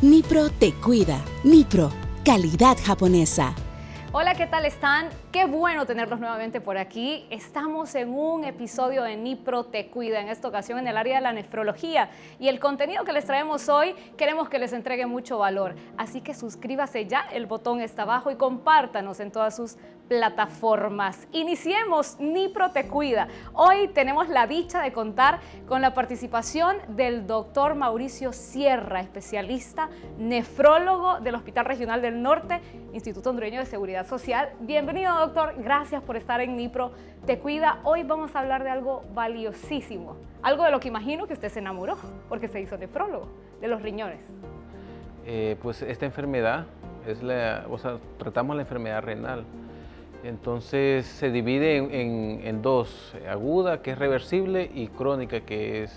Nipro te cuida. Nipro, calidad japonesa. Hola, ¿qué tal están? Qué bueno tenerlos nuevamente por aquí. Estamos en un episodio de Nipro te cuida, en esta ocasión en el área de la nefrología. Y el contenido que les traemos hoy, queremos que les entregue mucho valor. Así que suscríbase ya, el botón está abajo y compártanos en todas sus plataformas. Iniciemos Nipro te cuida. Hoy tenemos la dicha de contar con la participación del doctor Mauricio Sierra, especialista nefrólogo del Hospital Regional del Norte, Instituto Hondureño de Seguridad Social. Bienvenido, doctor. Gracias por estar en Nipro te cuida. Hoy vamos a hablar de algo valiosísimo, algo de lo que imagino que usted se enamoró porque se hizo nefrólogo, de los riñones. Pues esta enfermedad tratamos la enfermedad renal. Entonces se divide en dos: aguda, que es reversible, y crónica, que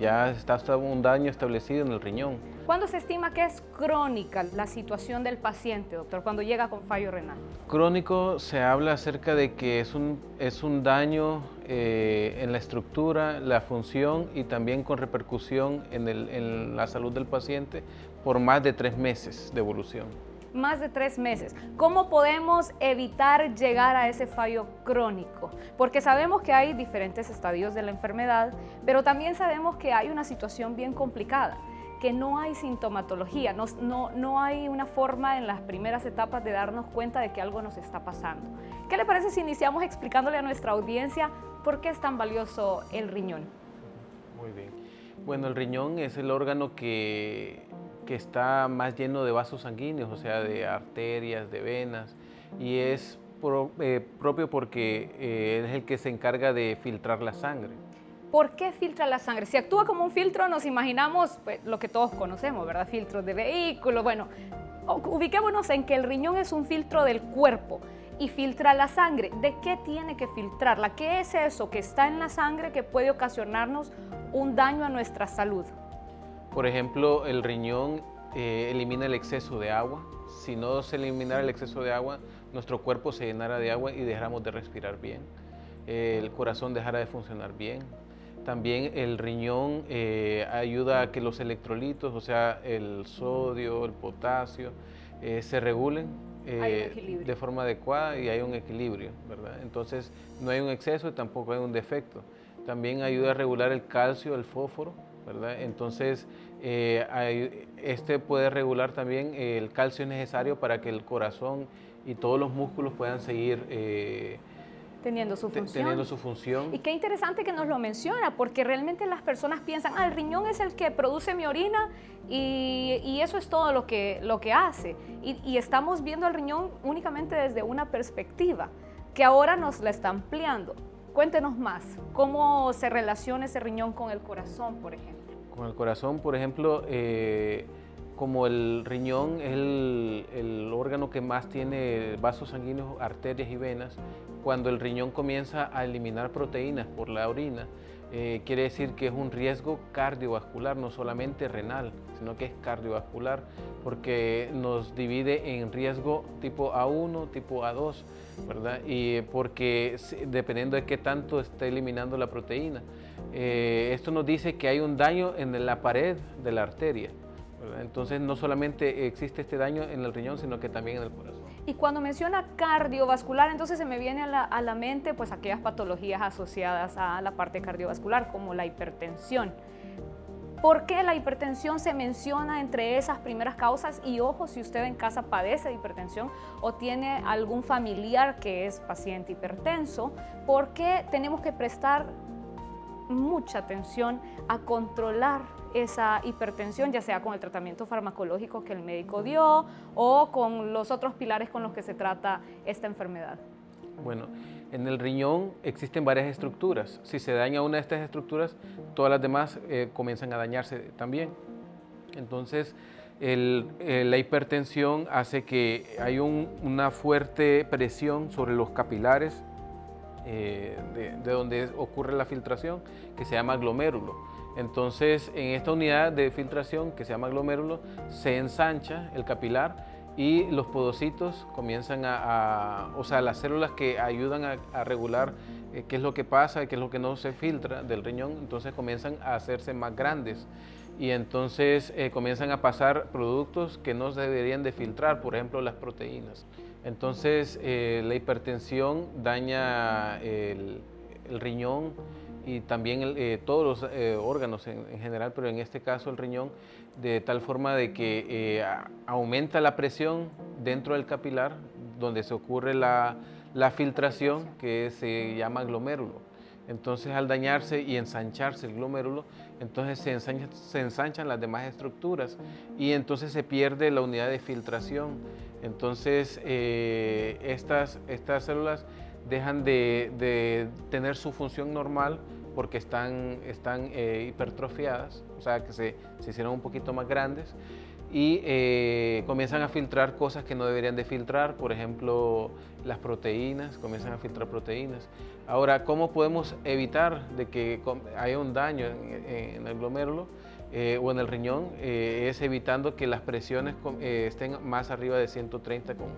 ya está un daño establecido en el riñón. ¿Cuándo se estima que es crónica la situación del paciente, doctor, cuando llega con fallo renal? Crónico se habla acerca de que es un daño en la estructura, la función y también con repercusión en la salud del paciente por más de 3 meses de evolución. Más de 3 meses. ¿Cómo podemos evitar llegar a ese fallo crónico? Porque sabemos que hay diferentes estadios de la enfermedad, pero también sabemos que hay una situación bien complicada, que no hay sintomatología, no hay una forma en las primeras etapas de darnos cuenta de que algo nos está pasando. ¿Qué le parece si iniciamos explicándole a nuestra audiencia por qué es tan valioso el riñón? Muy bien. Bueno, el riñón es el órgano que está más lleno de vasos sanguíneos, o sea, de arterias, de venas, y es propio porque es el que se encarga de filtrar la sangre. ¿Por qué filtra la sangre? Si actúa como un filtro, nos imaginamos pues, lo que todos conocemos, ¿verdad? Filtros de vehículos. Bueno, ubiquémonos en que el riñón es un filtro del cuerpo y filtra la sangre. ¿De qué tiene que filtrarla? ¿Qué es eso que está en la sangre que puede ocasionarnos un daño a nuestra salud? Por ejemplo, el riñón elimina el exceso de agua. Si no se eliminara el exceso de agua, nuestro cuerpo se llenara de agua y dejáramos de respirar bien. El corazón dejara de funcionar bien. También el riñón ayuda a que los electrolitos, o sea, el sodio, el potasio, se regulen de forma adecuada y hay un equilibrio, ¿verdad? Entonces, no hay un exceso y tampoco hay un defecto. También ayuda a regular el calcio, el fósforo, ¿verdad? Entonces, este puede regular también el calcio necesario para que el corazón y todos los músculos puedan seguir teniendo su función. Y qué interesante que nos lo menciona, porque realmente las personas piensan, el riñón es el que produce mi orina y eso es todo lo que hace. Y estamos viendo el riñón únicamente desde una perspectiva, que ahora nos la está ampliando. Cuéntenos más, ¿cómo se relaciona ese riñón con el corazón, por ejemplo? Con el corazón, por ejemplo, como el riñón es el órgano que más tiene vasos sanguíneos, arterias y venas, cuando el riñón comienza a eliminar proteínas por la orina, quiere decir que es un riesgo cardiovascular, no solamente renal, sino que es cardiovascular, porque nos divide en riesgo tipo A1, tipo A2, ¿verdad? Y porque dependiendo de qué tanto está eliminando la proteína. Esto nos dice que hay un daño en la pared de la arteria, ¿verdad? Entonces no solamente existe este daño en el riñón, sino que también en el corazón. Y cuando menciona cardiovascular, entonces se me viene a la mente pues aquellas patologías asociadas a la parte cardiovascular, como la hipertensión. ¿Por qué la hipertensión se menciona entre esas primeras causas? Y ojo, si usted en casa padece de hipertensión o tiene algún familiar que es paciente hipertenso, ¿por qué tenemos que prestar mucha atención a controlar esa hipertensión, ya sea con el tratamiento farmacológico que el médico dio o con los otros pilares con los que se trata esta enfermedad? Bueno, en el riñón existen varias estructuras. Si se daña una de estas estructuras, todas las demás comienzan a dañarse también. Entonces, la hipertensión hace que hay una fuerte presión sobre los capilares de donde ocurre la filtración, que se llama glomérulo. Entonces, en esta unidad de filtración, que se llama glomérulo, se ensancha el capilar y los podocitos comienzan o sea, las células que ayudan a regular qué es lo que pasa y qué es lo que no se filtra del riñón, entonces comienzan a hacerse más grandes y entonces comienzan a pasar productos que no se deberían de filtrar, por ejemplo las proteínas. Entonces la hipertensión daña el riñón y también todos los órganos en general, pero en este caso el riñón, de tal forma de que aumenta la presión dentro del capilar, donde se ocurre la filtración, que se llama glomérulo. Entonces al dañarse y ensancharse el glomérulo, entonces se ensanchan las demás estructuras y entonces se pierde la unidad de filtración. Entonces estas células dejan de tener su función normal porque están hipertrofiadas, o sea que se hicieron un poquito más grandes y comienzan a filtrar cosas que no deberían de filtrar, por ejemplo las proteínas, comienzan a filtrar proteínas. Ahora, ¿cómo podemos evitar de que haya un daño en el glomérulo o en el riñón? Es evitando que las presiones estén más arriba de 130 con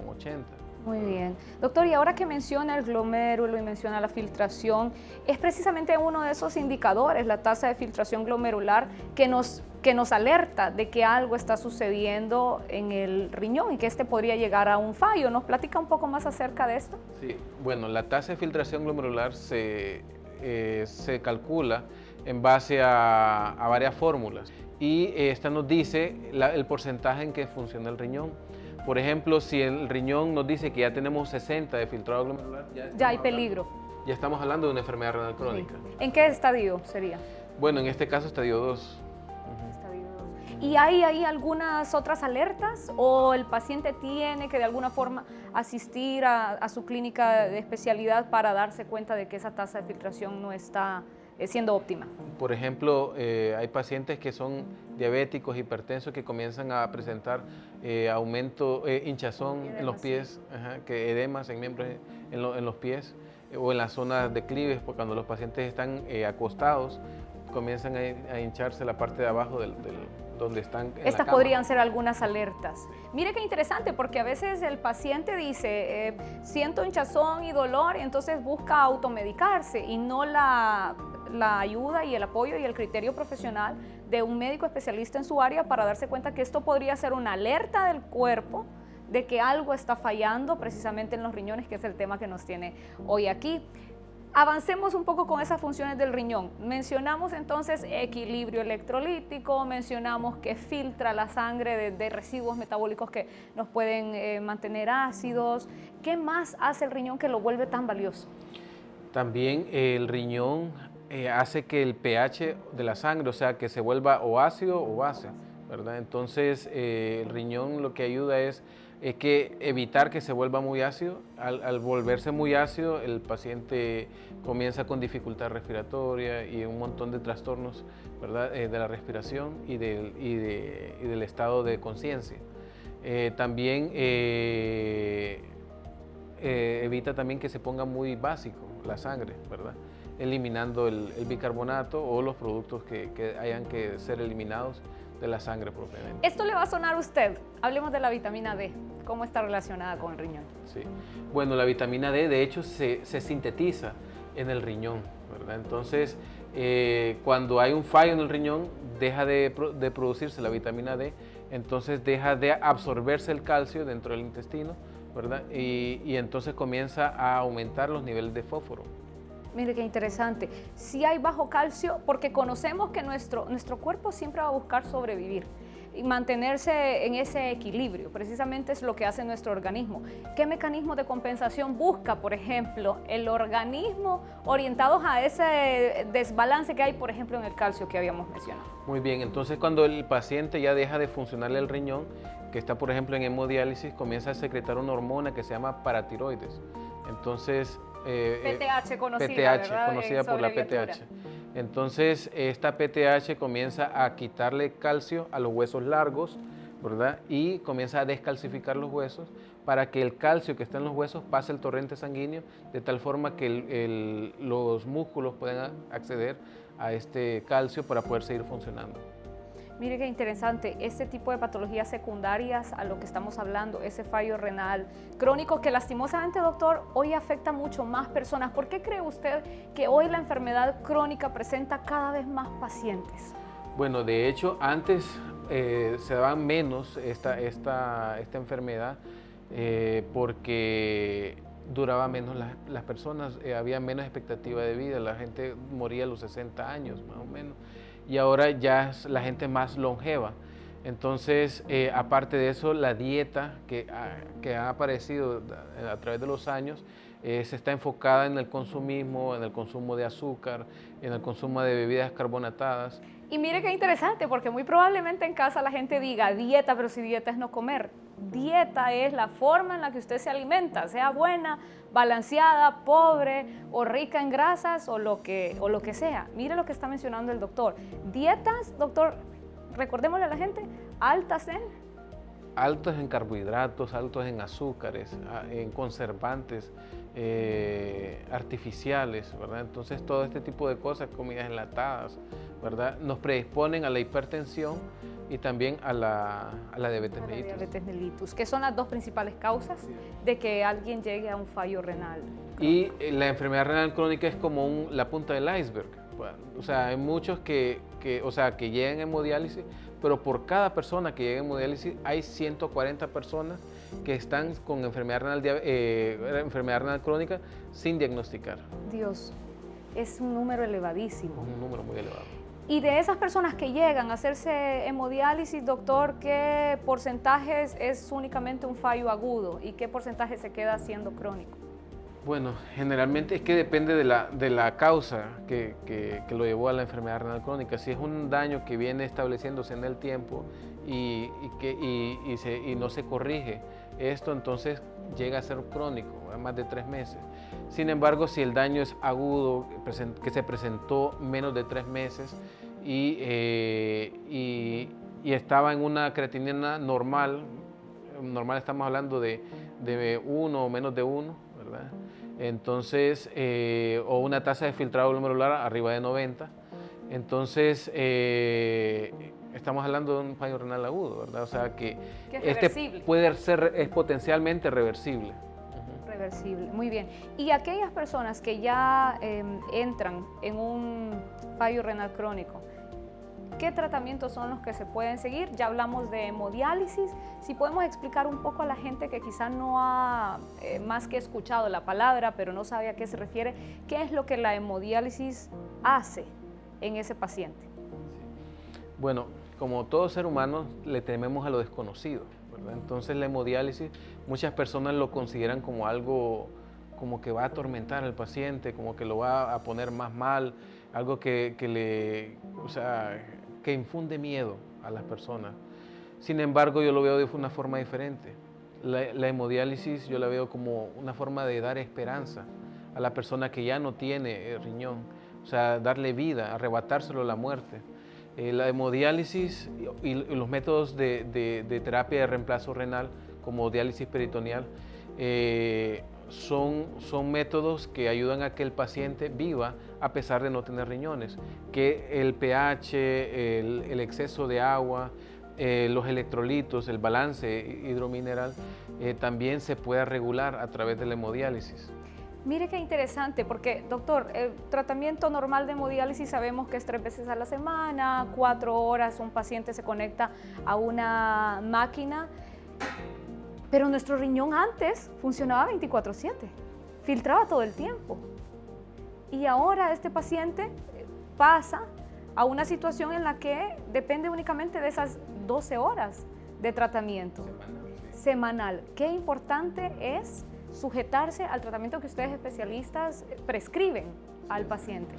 80. Muy bien. Doctor, y ahora que menciona el glomérulo y menciona la filtración, es precisamente uno de esos indicadores, la tasa de filtración glomerular, que nos alerta de que algo está sucediendo en el riñón y que este podría llegar a un fallo. ¿Nos platica un poco más acerca de esto? Sí, bueno, la tasa de filtración glomerular se calcula en base a varias fórmulas y esta nos dice el porcentaje en que funciona el riñón. Por ejemplo, si el riñón nos dice que ya tenemos 60 de filtrado glomerular, ya hay peligro. Ya estamos hablando de una enfermedad renal crónica. Sí. ¿En qué estadio sería? Bueno, en este caso estadio 2. Estadio 2. ¿Y hay ahí algunas otras alertas o el paciente tiene que de alguna forma asistir a su clínica de especialidad para darse cuenta de que esa tasa de filtración no está siendo óptima? Por ejemplo, hay pacientes que son diabéticos, hipertensos, que comienzan a presentar aumento, hinchazón en los pies, que edemas en miembros en los pies o en las zonas declives, porque cuando los pacientes están acostados, comienzan a hincharse la parte de abajo donde están en Estas la cama. podrían ser algunas alertas. Mire qué interesante, porque a veces el paciente dice, siento hinchazón y dolor, y entonces busca automedicarse y no la ayuda y el apoyo y el criterio profesional de un médico especialista en su área para darse cuenta que esto podría ser una alerta del cuerpo de que algo está fallando precisamente en los riñones, que es el tema que nos tiene hoy aquí. Avancemos un poco con esas funciones del riñón. Mencionamos entonces equilibrio electrolítico, mencionamos que filtra la sangre de residuos metabólicos que nos pueden mantener ácidos. ¿Qué más hace el riñón que lo vuelve tan valioso? También el riñón hace que el pH de la sangre, o sea, que se vuelva o ácido o base, ¿verdad? Entonces el riñón lo que ayuda es que evitar que se vuelva muy ácido. Al volverse muy ácido, el paciente comienza con dificultad respiratoria y un montón de trastornos, ¿verdad? De la respiración y del estado de conciencia. También evita también que se ponga muy básico la sangre, ¿verdad? Eliminando el bicarbonato o los productos que hayan que ser eliminados de la sangre propiamente. Esto le va a sonar a usted. Hablemos de la vitamina D. ¿Cómo está relacionada con el riñón? Sí. Bueno, la vitamina D de hecho se sintetiza en el riñón, ¿verdad? Entonces, cuando hay un fallo en el riñón, deja de producirse la vitamina D, entonces deja de absorberse el calcio dentro del intestino, ¿verdad? Y entonces comienza a aumentar los niveles de fósforo. Mire qué interesante. Si hay bajo calcio, porque conocemos que nuestro cuerpo siempre va a buscar sobrevivir y mantenerse en ese equilibrio. Precisamente es lo que hace nuestro organismo. ¿Qué mecanismos de compensación busca, por ejemplo, el organismo orientados a ese desbalance que hay, por ejemplo, en el calcio que habíamos mencionado? Muy bien, entonces cuando el paciente ya deja de funcionarle el riñón, que está, por ejemplo, en hemodiálisis, comienza a secretar una hormona que se llama paratiroides. Entonces, PTH conocida, PTH, ¿verdad? conocida por la PTH. Entonces, esta PTH comienza a quitarle calcio a los huesos largos, ¿verdad? Y comienza a descalcificar los huesos para que el calcio que está en los huesos pase el torrente sanguíneo de tal forma que los músculos puedan acceder a este calcio para poder seguir funcionando. Mire qué interesante, este tipo de patologías secundarias a lo que estamos hablando, ese fallo renal crónico que lastimosamente, doctor, hoy afecta mucho más personas. ¿Por qué cree usted que hoy la enfermedad crónica presenta cada vez más pacientes? Bueno, de hecho, antes se daban menos esta enfermedad porque duraba menos las personas, había menos expectativa de vida, la gente moría a los 60 años más o menos, y ahora ya es la gente más longeva. Entonces, aparte de eso, la dieta que ha aparecido a través de los años se está enfocada en el consumismo, en el consumo de azúcar, en el consumo de bebidas carbonatadas. Y mire qué interesante, porque muy probablemente en casa la gente diga dieta, pero si dieta es no comer. Dieta es la forma en la que usted se alimenta, sea buena, balanceada, pobre o rica en grasas o lo que sea. Mire lo que está mencionando el doctor. Dietas, doctor, recordémosle a la gente, altas en Carbohidratos, altos en azúcares, en conservantes artificiales, ¿verdad? Entonces todo este tipo de cosas, comidas enlatadas, ¿verdad? Nos predisponen a la hipertensión y también a la diabetes mellitus. Diabetes mellitus, que son las dos principales causas de que alguien llegue a un fallo renal. Y la enfermedad renal crónica es como la punta del iceberg. O sea, hay muchos que llegan a hemodiálisis, pero por cada persona que llega a hemodiálisis hay 140 personas que están con enfermedad renal crónica sin diagnosticar. Dios, es un número elevadísimo. Un número muy elevado. Y de esas personas que llegan a hacerse hemodiálisis, doctor, ¿qué porcentajes es únicamente un fallo agudo y qué porcentaje se queda siendo crónico? Bueno, generalmente es que depende de la causa que lo llevó a la enfermedad renal crónica. Si es un daño que viene estableciéndose en el tiempo y no se corrige esto, entonces llega a ser crónico, a más de 3 meses. Sin embargo, si el daño es agudo, que se presentó menos de 3 meses y estaba en una creatinina normal estamos hablando de 1 o menos de 1, ¿verdad? Entonces, o una tasa de filtrado glomerular arriba de 90, entonces estamos hablando de un fallo renal agudo, ¿verdad? O sea que es potencialmente reversible. Reversible, muy bien. Y aquellas personas que ya entran en un fallo renal crónico, ¿qué tratamientos son los que se pueden seguir? Ya hablamos de hemodiálisis. Si podemos explicar un poco a la gente que quizá no ha más que escuchado la palabra, pero no sabe a qué se refiere, ¿qué es lo que la hemodiálisis hace en ese paciente? Bueno, como todo ser humano, le tememos a lo desconocido, ¿verdad? Entonces la hemodiálisis, muchas personas lo consideran como algo como que va a atormentar al paciente, como que lo va a poner más mal, algo que infunde miedo a las personas. Sin embargo, yo lo veo de una forma diferente. La hemodiálisis yo la veo como una forma de dar esperanza a la persona que ya no tiene riñón, o sea, darle vida, arrebatárselo a la muerte. La hemodiálisis y los métodos de terapia de reemplazo renal, como diálisis peritoneal, son métodos que ayudan a que el paciente viva a pesar de no tener riñones, que el pH, el exceso de agua, los electrolitos, el balance hidromineral también se pueda regular a través de la hemodiálisis. Mire qué interesante, porque doctor, el tratamiento normal de hemodiálisis sabemos que es 3 veces a la semana, 4 horas un paciente se conecta a una máquina, pero nuestro riñón antes funcionaba 24/7, filtraba todo el tiempo. Y ahora este paciente pasa a una situación en la que depende únicamente de esas 12 horas de tratamiento semanal. Qué importante es sujetarse al tratamiento que ustedes especialistas prescriben al paciente.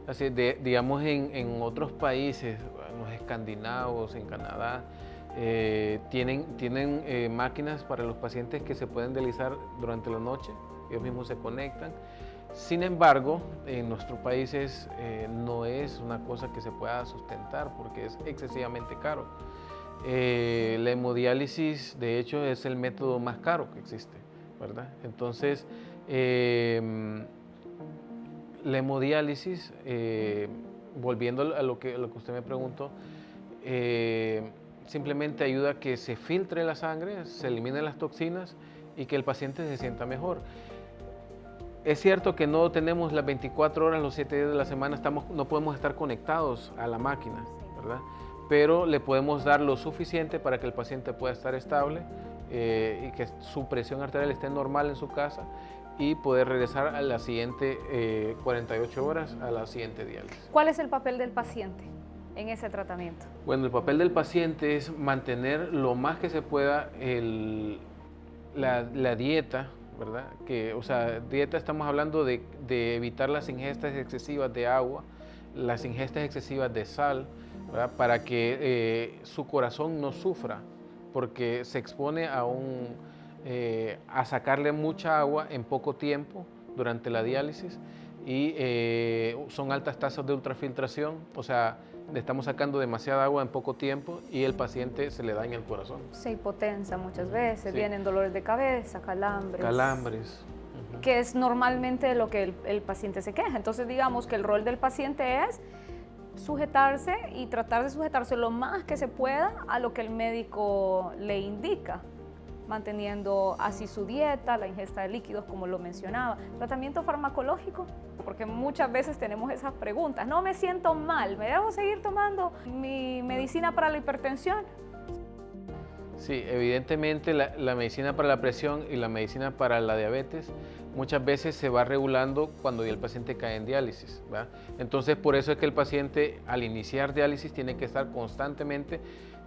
Así, digamos en otros países, en los escandinavos, en Canadá, tienen máquinas para los pacientes que se pueden dializar durante la noche, ellos mismos se conectan. Sin embargo, en nuestros países no es una cosa que se pueda sustentar porque es excesivamente caro. La hemodiálisis, de hecho, es el método más caro que existe, ¿verdad? Entonces, la hemodiálisis, volviendo a lo que usted me preguntó, simplemente ayuda a que se filtre la sangre, se eliminen las toxinas y que el paciente se sienta mejor. Es cierto que no tenemos las 24 horas, los 7 días de la semana, no podemos estar conectados a la máquina, ¿verdad? Pero le podemos dar lo suficiente para que el paciente pueda estar estable y que su presión arterial esté normal en su casa y poder regresar a la siguiente 48 horas a la siguiente diálisis. ¿Cuál es el papel del paciente en ese tratamiento? Bueno, el papel del paciente es mantener lo más que se pueda la dieta, ¿verdad? O sea, dieta estamos hablando de evitar las ingestas excesivas de agua, las ingestas excesivas de sal, ¿verdad? Para que su corazón no sufra, porque se expone a sacarle mucha agua en poco tiempo durante la diálisis y son altas tasas de ultrafiltración, o sea, le estamos sacando demasiada agua en poco tiempo y el paciente se le daña el corazón. Se hipotensa muchas veces, Sí. Vienen dolores de cabeza, calambres. Calambres. Que es normalmente de lo que el paciente se queja. Entonces digamos que el rol del paciente es sujetarse y tratar de sujetarse lo más que se pueda a lo que el médico le indica, manteniendo así su dieta, la ingesta de líquidos, como lo mencionaba. Tratamiento farmacológico, porque muchas veces tenemos esas preguntas. No me siento mal, ¿me debo seguir tomando mi medicina para la hipertensión? Sí, evidentemente la medicina para la presión y la medicina para la diabetes muchas veces se va regulando cuando ya el paciente cae en diálisis, ¿verdad? Entonces, por eso es que el paciente al iniciar diálisis tiene que estar constantemente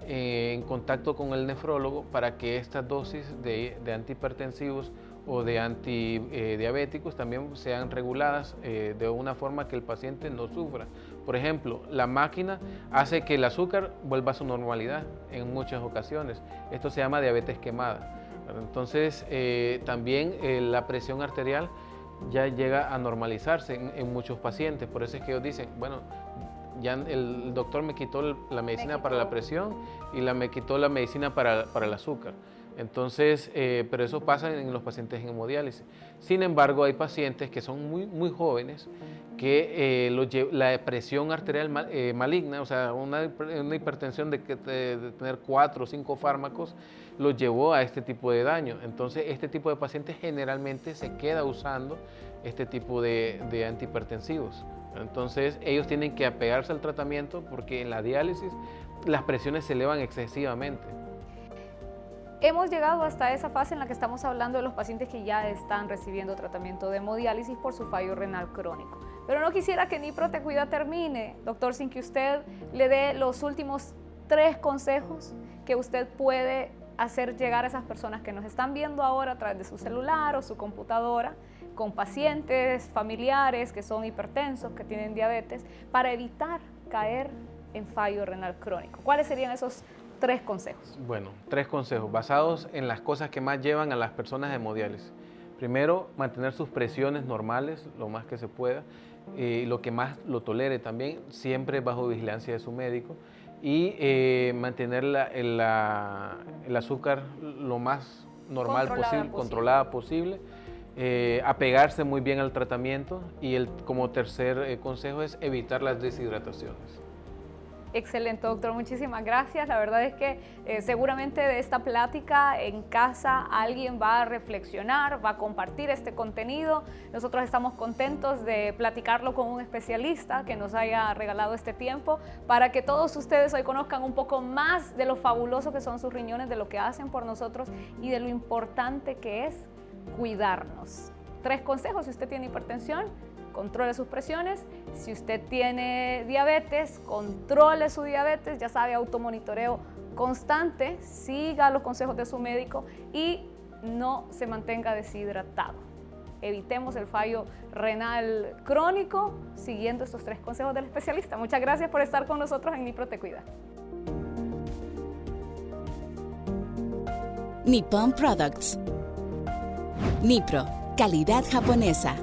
en contacto con el nefrólogo para que estas dosis de antihipertensivos o de antidiabéticos también sean reguladas de una forma que el paciente no sufra. Por ejemplo, la máquina hace que el azúcar vuelva a su normalidad en muchas ocasiones. Esto se llama diabetes quemada. Entonces, también la presión arterial ya llega a normalizarse en muchos pacientes. Por eso es que ellos dicen, bueno, ya el doctor me quitó la medicina para la presión y me quitó la medicina para el azúcar. Entonces, pero eso pasa en los pacientes en hemodiálisis. Sin embargo, hay pacientes que son muy jóvenes que la presión arterial maligna, o sea, una hipertensión de tener 4 o 5 fármacos, los llevó a este tipo de daño. Entonces, este tipo de pacientes generalmente se queda usando este tipo de antihipertensivos. Entonces, ellos tienen que apegarse al tratamiento porque en la diálisis las presiones se elevan excesivamente. Hemos llegado hasta esa fase en la que estamos hablando de los pacientes que ya están recibiendo tratamiento de hemodiálisis por su fallo renal crónico. Pero no quisiera que Nipro Te Cuida termine, doctor, sin que usted le dé los últimos 3 consejos que usted puede hacer llegar a esas personas que nos están viendo ahora a través de su celular o su computadora, con pacientes, familiares que son hipertensos, que tienen diabetes, para evitar caer en fallo renal crónico. ¿Cuáles serían esos 3 consejos? Bueno, 3 consejos basados en las cosas que más llevan a las personas a hemodiálisis. Primero, mantener sus presiones normales lo más que se pueda, lo que más lo tolere también, siempre bajo vigilancia de su médico, y mantener el azúcar lo más normal posible, controlada posible, apegarse muy bien al tratamiento y como tercer consejo es evitar las deshidrataciones. Excelente, doctor, muchísimas gracias. La verdad es que seguramente de esta plática en casa alguien va a reflexionar, va a compartir este contenido. Nosotros estamos contentos de platicarlo con un especialista que nos haya regalado este tiempo para que todos ustedes hoy conozcan un poco más de lo fabuloso que son sus riñones, de lo que hacen por nosotros y de lo importante que es cuidarnos. 3 consejos: si usted tiene hipertensión, controle sus presiones. Si usted tiene diabetes, controle su diabetes, ya sabe, automonitoreo constante, siga los consejos de su médico y no se mantenga deshidratado. Evitemos el fallo renal crónico siguiendo estos 3 consejos del especialista. Muchas gracias por estar con nosotros en Nipro Te Cuida. Nippon Products. Nipro, calidad japonesa.